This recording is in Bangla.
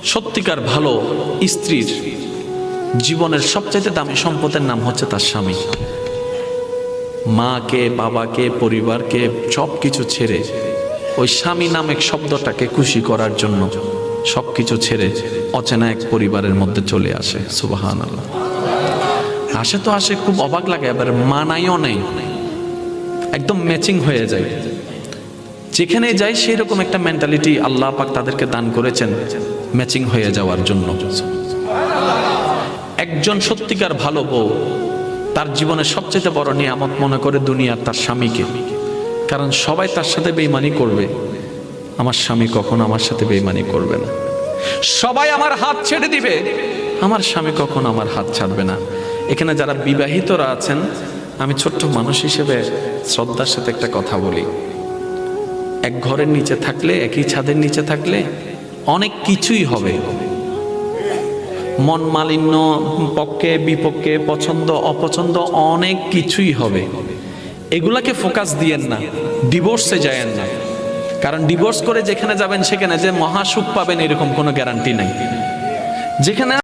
সত্যিকার ভালো স্ত্রীর জীবনের সবচাইতে দামি সম্পদের নাম হচ্ছে তার স্বামী। মাকে, বাবাকে, পরিবারকে সব কিছু ছেড়ে ওই স্বামী নামক শব্দটাকে খুশি করার জন্য সবকিছু ছেড়ে অচেনা এক পরিবারের মধ্যে চলে আসে। সুবহানাল্লাহ। আসে তো আসে, খুব অবাক লাগে, আবার মানাইও নেই, একদম ম্যাচিং হয়ে যায়। যেখানে যাই সেই রকম একটা মেন্টালিটি আল্লাহ পাক তাদেরকে দান করেছেন ম্যাচিং হয়ে যাওয়ার জন্য। একজন সত্যিকার ভালো বউ তার জীবনের সবচেয়ে বড় নিয়ামত মনে করে দুনিয়ার তার স্বামীকে। কারণ সবাই তার সাথে বেঈমানি করবে, আমার স্বামী কখনো আমার সাথে বেঈমানি করবে না। সবাই আমার হাত ছেড়ে দিবে, আমার স্বামী কখনো আমার হাত ছাড়বে না। এখানে যারা বিবাহিতরা আছেন, আমি ছোট্ট মানুষ হিসেবে শ্রদ্ধার সাথে একটা কথা বলি। এক ঘরের নিচে থাকলে, একই ছাদের নিচে থাকলে অনেক কিছুই হবে, মন মালিন্য, পক্ষে বিপক্ষে, পছন্দ অপছন্দ অনেক কিছুই হবে। এগুলাকে ফোকাস দিয়েন না, ডিভোর্সে যায়েন না। কারণ ডিভোর্স করে যেখানে যাবেন সেখানে যে মহাসুখ পাবেন এরকম কোনো গ্যারান্টি নাই। যেখানে